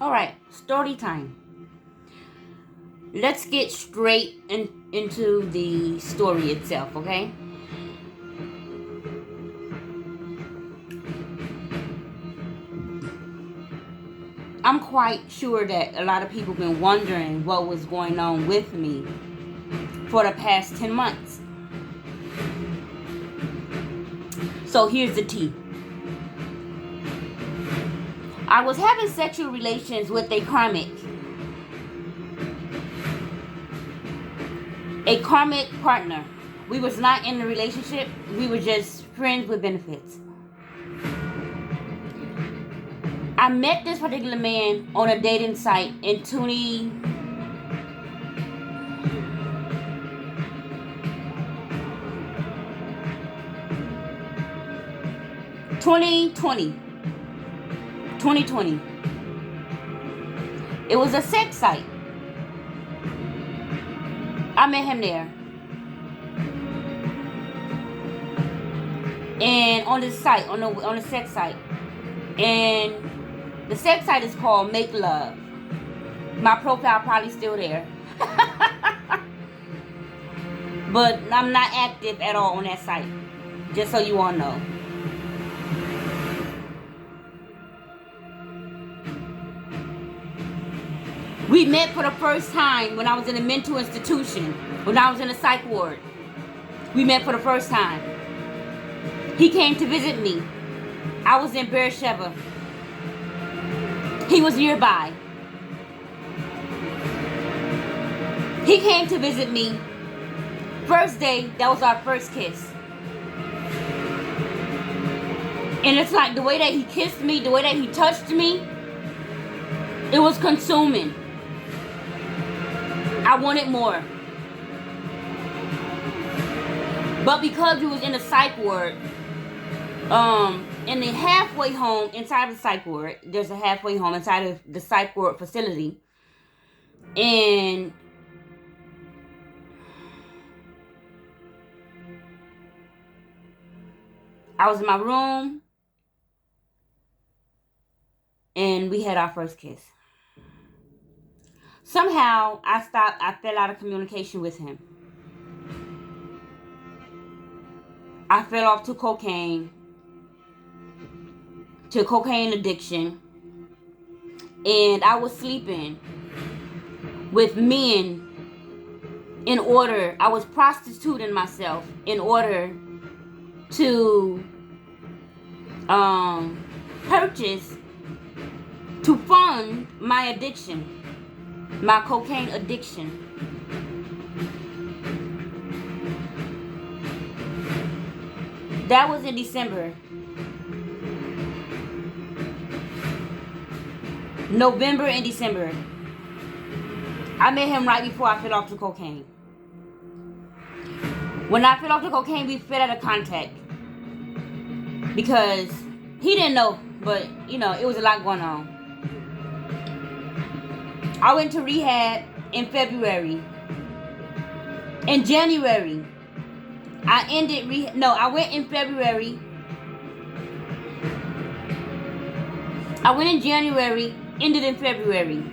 Alright, story time. Let's get straight into the story itself, okay? I'm quite sure that a lot of people have been wondering what was going on with me for the past 10 months. So here's the tea. I was having sexual relations with a karmic partner. We was not in a relationship. We were just friends with benefits. I met this particular man on a dating site in 2020. It was a sex site. I met him there. And on the site, on the sex site. And the sex site is called Make Love. My profile probably still there. But I'm not active at all on that site. Just so you all know. We met for the first time when I was in a mental institution. When I was in a psych ward. We met for the first time. He came to visit me. I was in Beersheba. He was nearby. He came to visit me. First day, that was our first kiss. And it's like the way that he kissed me, the way that he touched me, it was consuming. I wanted more. But because we was in a psych ward, in the halfway home inside of the psych ward, there's a halfway home inside of the psych ward facility. And I was in my room and we had our first kiss. Somehow I fell out of communication with him. I fell off to cocaine addiction. And I was sleeping with men I was prostituting myself in order to purchase, to fund my addiction, my cocaine addiction. That was in December. November and December. I met him right before I fell off to cocaine. When I fell off to cocaine, we fell out of contact. Because he didn't know, but it was a lot going on. I went to rehab in February. In January, I went in February. I went in January, ended in February.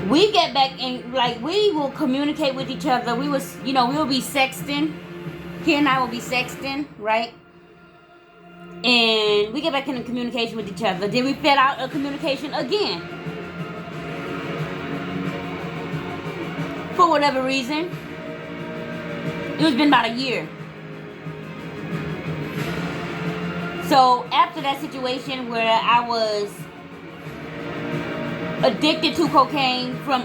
We get back and we will communicate with each other. We will be sexting. He and I will be sexting, right? And we get back into communication with each other. Then we fell out of communication again. For whatever reason. It was been about a year. So after that situation where I was addicted to cocaine from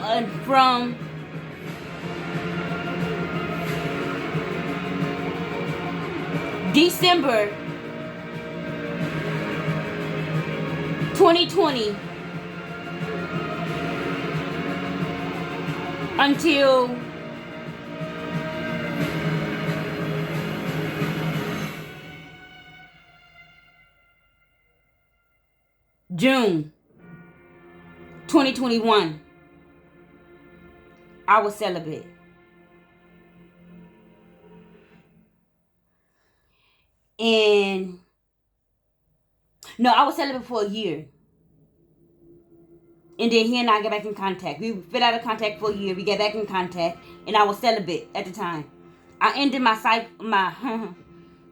December 2020 until June 2021. I was celibate. And no, I was celibate for a year. And then he and I get back in contact. We fell out of contact for a year. We get back in contact. And I was celibate at the time. I ended my cycle. No,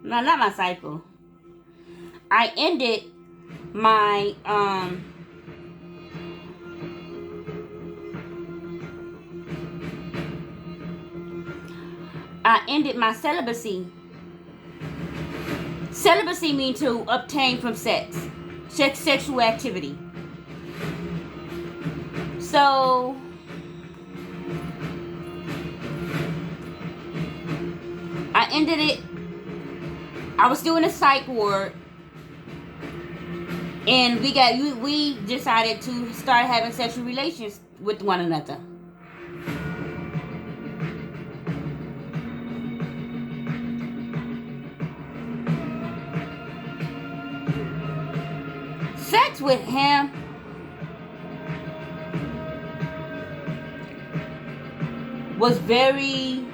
not my cycle. I ended my celibacy. Celibacy means to obtain from sexual activity. So I ended it. I was still in a psych ward, and we decided to start having sexual relations with one another. Sex with him was very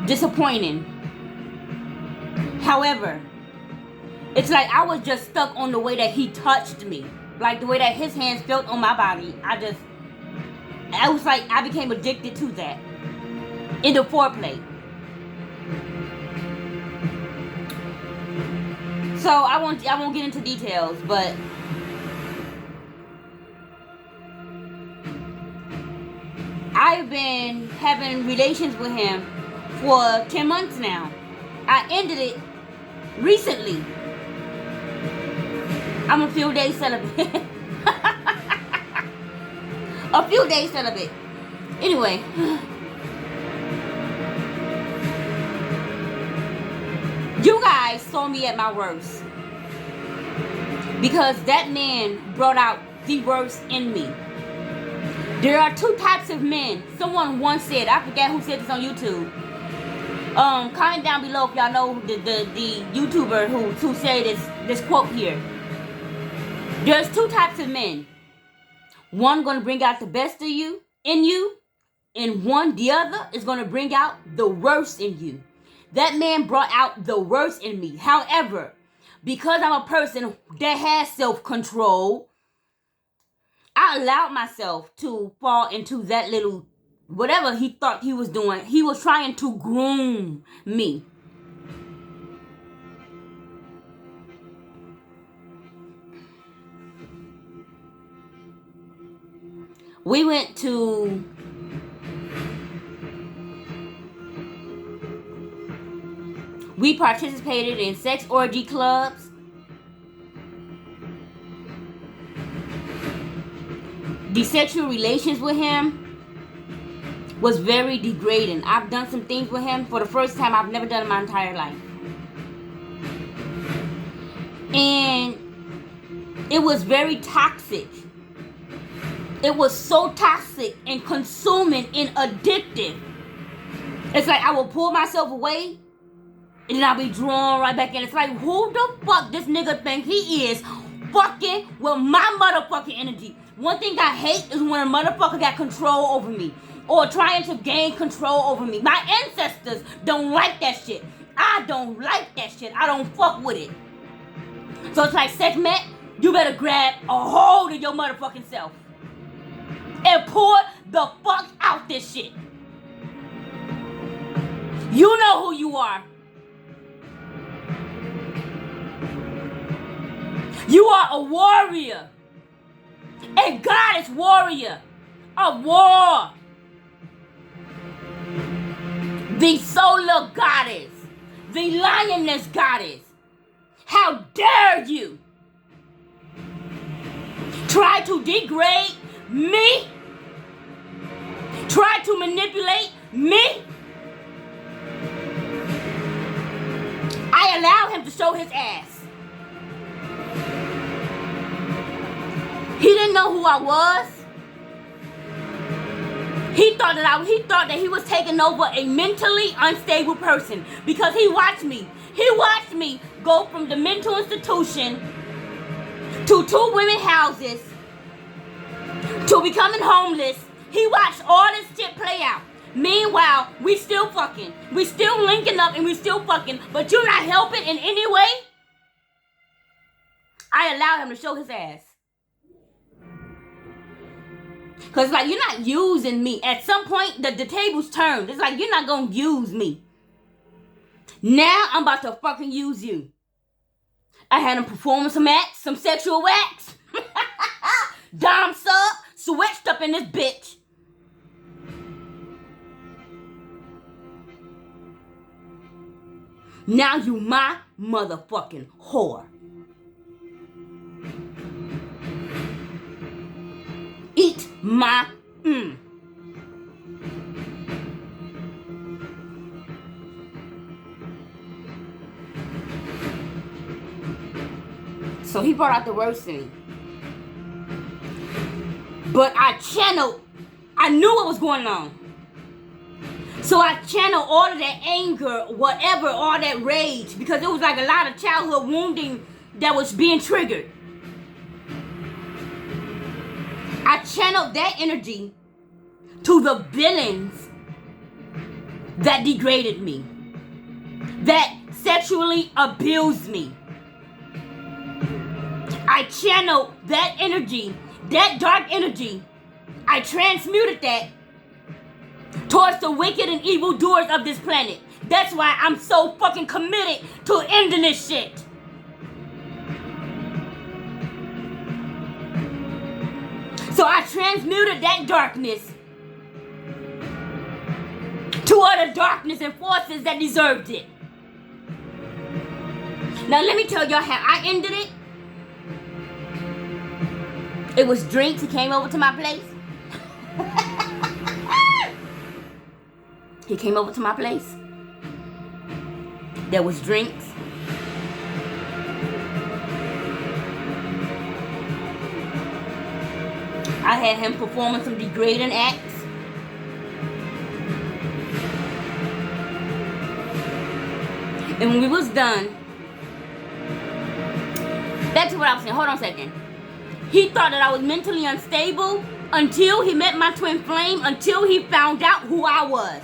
disappointing. However, it's like I was just stuck on the way that he touched me, like the way that his hands felt on my body. I was like, I became addicted to that in the foreplay. So I won't get into details, but I've been having relations with him for 10 months now. I ended it recently. I'm a few days celibate. A few days celibate. Anyway. You guys saw me at my worst. Because that man brought out the worst in me. There are two types of men. Someone once said, I forget who said this on YouTube. Comment down below if y'all know the YouTuber who said this quote here. There's two types of men. One gonna bring out the best of you in you, and the other is gonna bring out the worst in you. That man brought out the worst in me. However, because I'm a person that has self-control, I allowed myself to fall into that little, whatever he thought he was doing. He was trying to groom me. We participated in sex orgy clubs. The sexual relations with him was very degrading. I've done some things with him for the first time I've never done in my entire life. And it was very toxic. It was so toxic and consuming and addictive. It's like I will pull myself away and then I'll be drawn right back in. It's like, who the fuck this nigga think he is fucking with my motherfucking energy? One thing I hate is when a motherfucker got control over me or trying to gain control over me. My ancestors don't like that shit. I don't like that shit. I don't fuck with it. So it's like, sex met, you better grab a hold of your motherfucking self and pour the fuck out this shit. You know who you are. You are a warrior. A goddess warrior of war. The solar goddess. The lioness goddess. How dare you try to degrade me? Try to manipulate me? I allowed him to show his ass. He didn't know who I was. He thought that he was taking over a mentally unstable person because he watched me. He watched me go from the mental institution to 2 women houses, to becoming homeless. He watched all this shit play out. Meanwhile, we still fucking. We still linking up and we still fucking. But you're not helping in any way. I allowed him to show his ass. Because like, you're not using me. At some point, the tables turned. It's like, you're not going to use me. Now, I'm about to fucking use you. I had him performing some acts, some sexual acts. Dom sub, switched up in this bitch. Now you my motherfucking whore. Eat my So he brought out the worst in me. But I knew what was going on. So I channeled all of that anger, whatever, all that rage, because it was like a lot of childhood wounding that was being triggered. I channeled that energy to the villains that degraded me, that sexually abused me. I channeled that energy, that dark energy. I transmuted that towards the wicked and evil doers of this planet. That's why I'm so fucking committed to ending this shit. So I transmuted that darkness to other darkness and forces that deserved it. Now let me tell y'all how I ended it. It was drinks. He came over to my place. He came over to my place. There was drinks. I had him performing some degrading acts. And when we was done, that's what I was saying. Hold on a second. He thought that I was mentally unstable until he met my twin flame, until he found out who I was.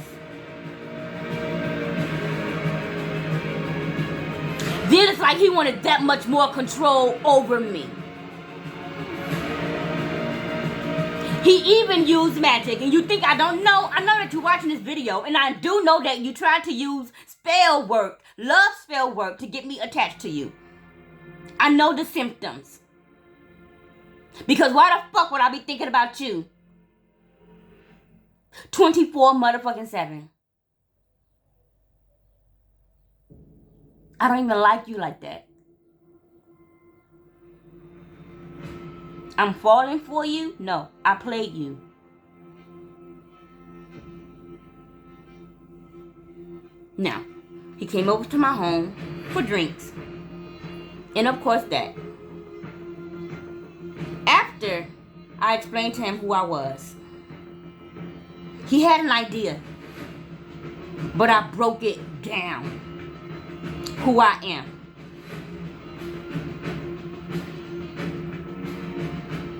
Then it's like he wanted that much more control over me. He even used magic, and you think I don't know? I know that you're watching this video, and I do know that you tried to use spell work, love spell work, to get me attached to you. I know the symptoms. Because why the fuck would I be thinking about you 24 motherfucking 7? I don't even like you like that. I'm falling for you? No, I played you. Now, he came over to my home for drinks. And of course that. After I explained to him who I was, he had an idea. But I broke it down. Who I am.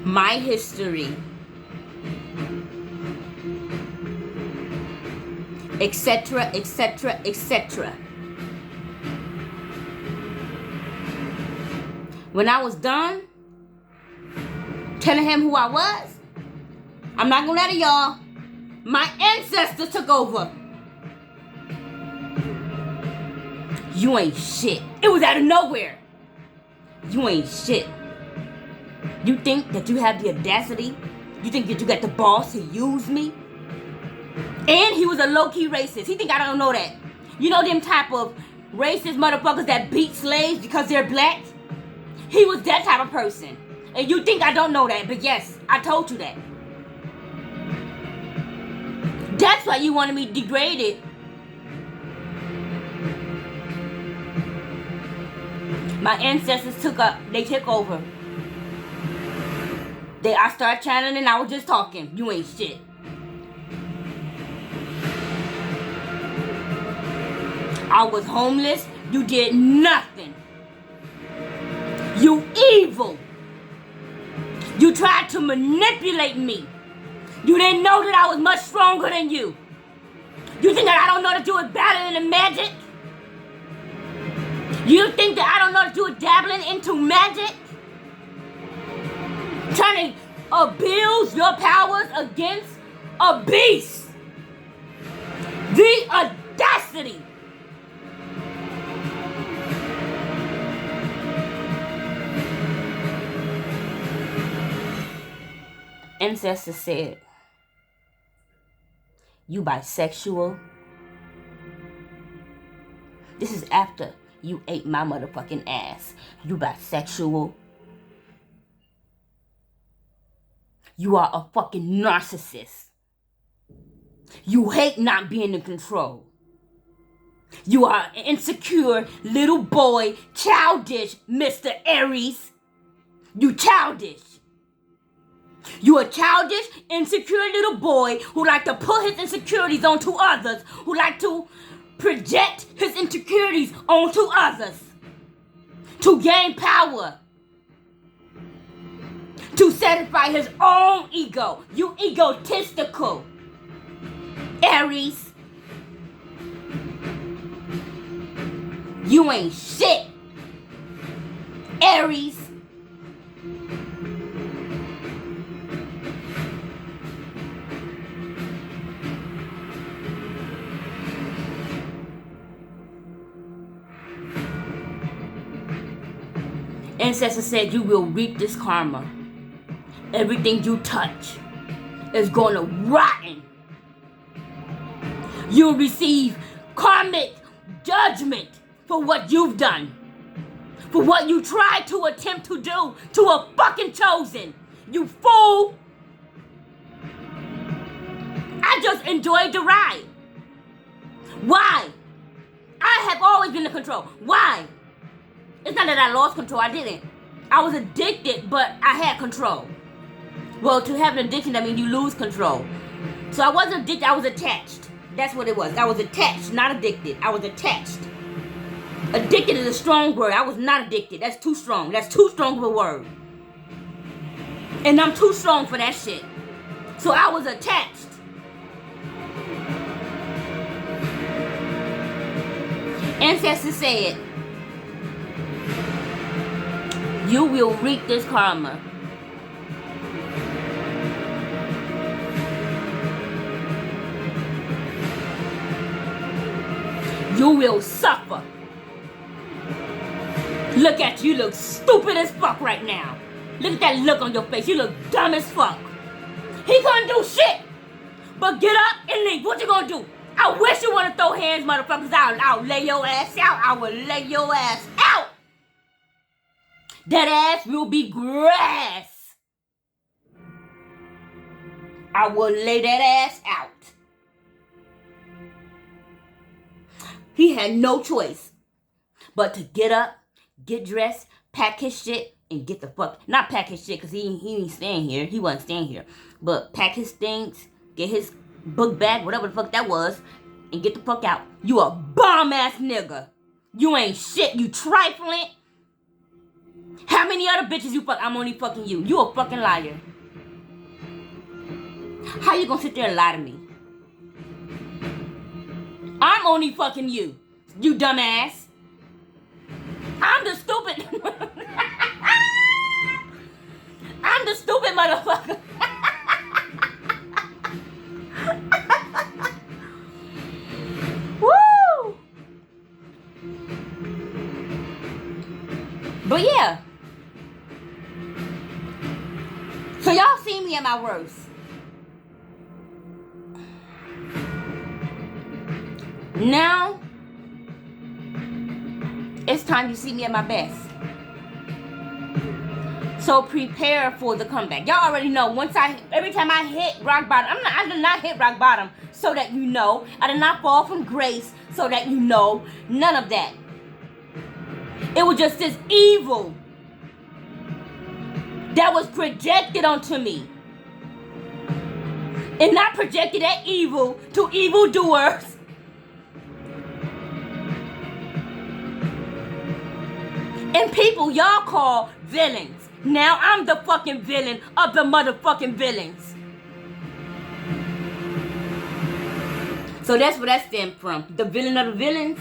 My history, etc., etc., etc. When I was done telling him who I was, I'm not gonna lie to y'all, my ancestors took over. You ain't shit. It was out of nowhere. You ain't shit. You think that you have the audacity? You think that you got the balls to use me? And he was a low-key racist. He think I don't know that. You know them type of racist motherfuckers that beat slaves because they're black? He was that type of person. And you think I don't know that, but yes, I told you that. That's why you wanted me degraded. My ancestors took over. I started channeling and I was just talking. You ain't shit. I was homeless. You did nothing. You evil. You tried to manipulate me. You didn't know that I was much stronger than you. You think that I don't know that you were better than the magic? You think that I don't know that you were dabbling into magic? Trying to abuse your powers against a beast. The audacity. Ancestor said, you bisexual. This is after you ate my motherfucking ass. You bisexual. You are a fucking narcissist. You hate not being in control. You are an insecure little boy, childish Mr. Aries. You childish. You a childish, insecure little boy who like to put his insecurities onto others, who like to project his insecurities onto others to gain power, to satisfy his own ego. You egotistical Aries. You ain't shit, Aries. Ancestor said you will reap this karma. Everything you touch is gonna rotten. You'll receive karmic judgment for what you've done. For what you tried to attempt to do to a fucking chosen. You fool! I just enjoyed the ride. Why? I have always been in control. Why? It's not that I lost control, I didn't. I was addicted, but I had control. Well, to have an addiction, that means you lose control. So I wasn't addicted, I was attached. That's what it was. I was attached, not addicted. I was attached. Addicted is a strong word. I was not addicted. That's too strong. That's too strong of a word. And I'm too strong for that shit. So I was attached. Ancestors said, you will reap this karma. You will suffer. Look at you, look stupid as fuck right now. Look at that look on your face. You look dumb as fuck. He couldn't do shit but get up and leave. What you gonna do? I wish you wanna throw hands, motherfuckers. I'll lay your ass out. I will lay your ass out. That ass will be grass. I will lay that ass out. He had no choice but to get up, get dressed, pack his shit, and get the fuck. Not pack his shit, because he ain't staying here. He wasn't staying here. But pack his things, get his book bag, whatever the fuck that was, and get the fuck out. You a bomb-ass nigga. You ain't shit. You trifling. How many other bitches you fuck? I'm only fucking you. You a fucking liar. How you gonna sit there and lie to me? I'm only fucking you. You dumbass. I'm the stupid. I'm the stupid motherfucker. Woo! But yeah. So y'all see me at my worst. Now, it's time to see me at my best. So prepare for the comeback. Y'all already know, every time I hit rock bottom, I did not hit rock bottom so that you know. I did not fall from grace so that you know. None of that. It was just this evil that was projected onto me. And I projected that evil to evildoers. And people y'all call villains. Now I'm the fucking villain of the motherfucking villains. So that's where that stemmed from. The villain of the villains.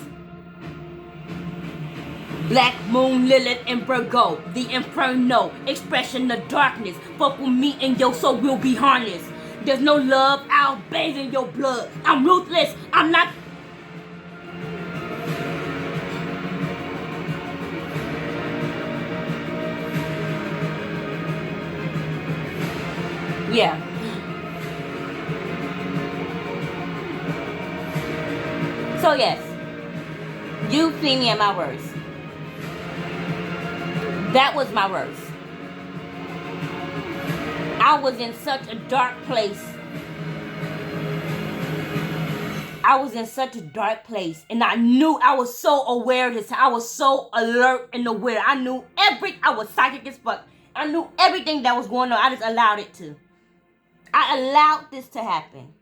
Black Moon, Lilith, and Virgo. The Inferno. Expression of darkness. Fuck with me and your soul will be harnessed. There's no love. I'll bathe in your blood. I'm ruthless. I'm not... Yeah. So yes, you see me at my worst. That was my worst. I was in such a dark place. I was in such a dark place, and I knew I was so aware this time. I was so alert and aware. I knew I was psychic as fuck. I knew everything that was going on. I just allowed it to. I allowed this to happen.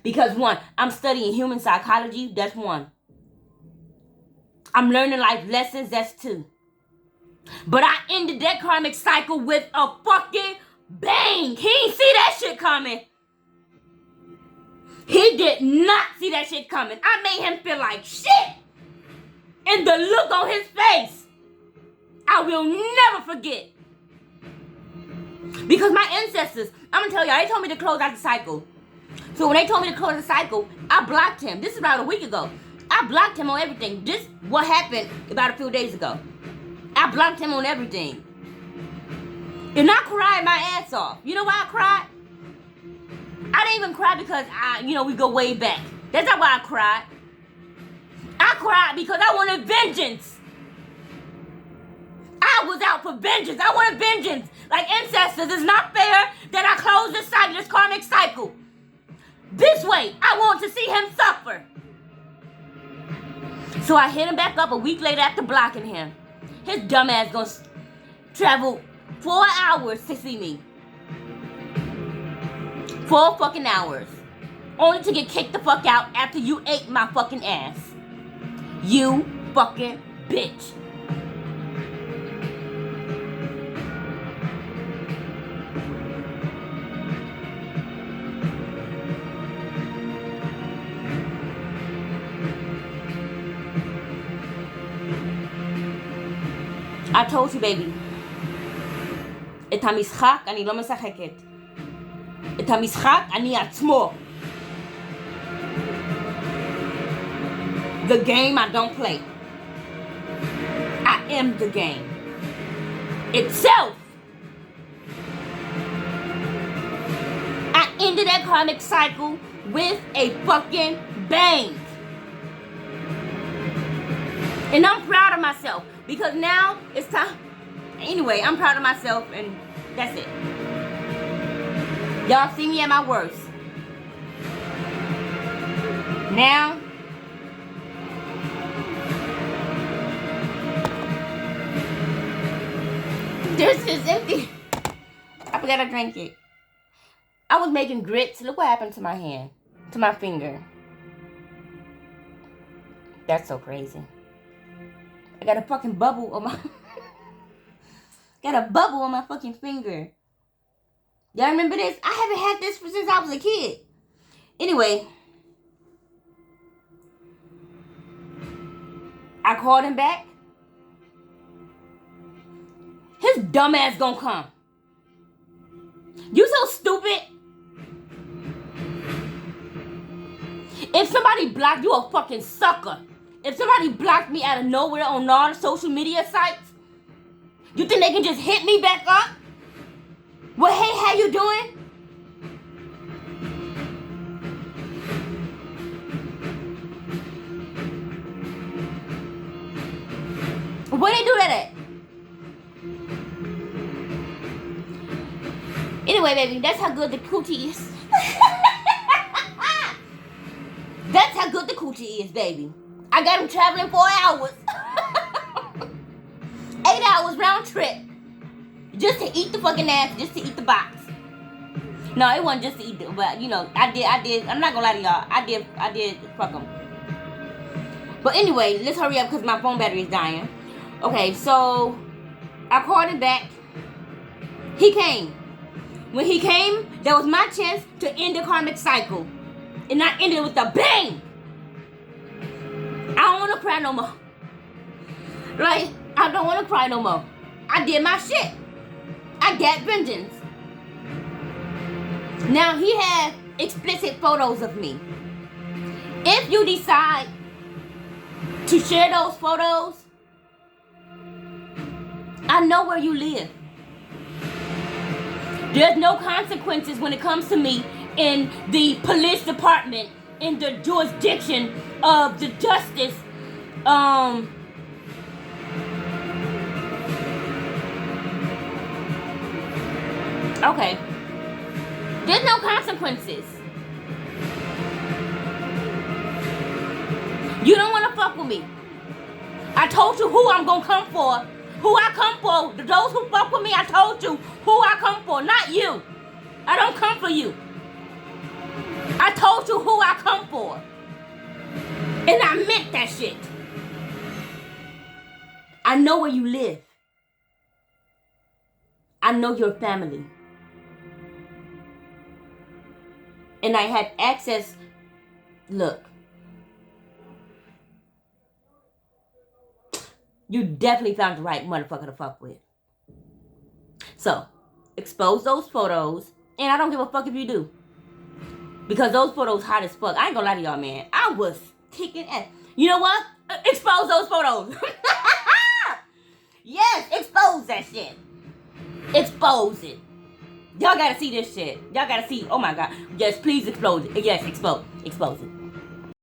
Because one, I'm studying human psychology. That's one. I'm learning life lessons. That's two. But I ended that karmic cycle with a fucking bang. He ain't see that shit coming. He did not see that shit coming. I made him feel like shit. And the look on his face, I will never forget. Because my ancestors, I'm going to tell y'all, they told me to close out the cycle. So when they told me to close the cycle, I blocked him. This is about a week ago. I blocked him on everything. This what happened about a few days ago. I blocked him on everything. And I cried my ass off. You know why I cried? I didn't even cry because we go way back. That's not why I cried. I cried because I wanted vengeance. I was out for vengeance. I wanted vengeance. Like ancestors, it's not fair that I close this cycle, this karmic cycle. This way, I want to see him suffer. So I hit him back up a week later after blocking him. His dumb ass gonna travel 4 hours to see me. 4 fucking hours. Only to get kicked the fuck out after you ate my fucking ass. You fucking bitch. I told you, baby. את המשחק אני לא משחקת. את המשחק אני עצמו. The game I don't play. I am the game itself. I ended that karmic cycle with a fucking bang. And I'm proud of myself. Because now it's time. Anyway, I'm proud of myself and that's it. Y'all see me at my worst. Now, this is empty. I forgot to drink it. I was making grits. Look what happened to my hand. To my finger. That's so crazy. I got a fucking bubble on my... got a bubble on my fucking finger. Y'all remember this? I haven't had this since I was a kid. Anyway. I called him back. His dumb ass gonna come. You so stupid. If somebody blocked you, a fucking sucker. If somebody blocked me out of nowhere on all the social media sites, you think they can just hit me back up? Well, hey, how you doing? Where they do that at? Anyway, baby, that's how good the coochie is. That's how good the coochie is, baby. I got him traveling 4 hours. 8 hours round trip. Just to eat the fucking ass, just to eat the box. No, it wasn't just to eat it, but I did. I'm not gonna lie to y'all. I did fuck them. But anyway, let's hurry up because my phone battery is dying. Okay, so I called him back. He came. When he came, that was my chance to end the karmic cycle. And I ended it with a bang. I don't want to cry no more. Like, I don't want to cry no more. I did my shit. I got vengeance. Now he has explicit photos of me. If you decide to share those photos, I know where you live. There's no consequences when it comes to me in the police department, in the jurisdiction of the justice. Okay. There's no consequences. You don't want to fuck with me. I told you who I'm going to come for. Who I come for. Those who fuck with me, I told you who I come for. Not you. I don't come for you. I told you who I come for. And I meant that shit. I know where you live. I know your family. And I had access. Look. You definitely found the right motherfucker to fuck with. So, expose those photos. And I don't give a fuck if you do. Because those photos hot as fuck. I ain't gonna lie to y'all, man. I was kicking ass. You know what? Expose those photos. Yes, expose that shit. Expose it. Y'all gotta see this shit. Y'all gotta see. Oh my God. Yes, please expose it. Yes, expose it.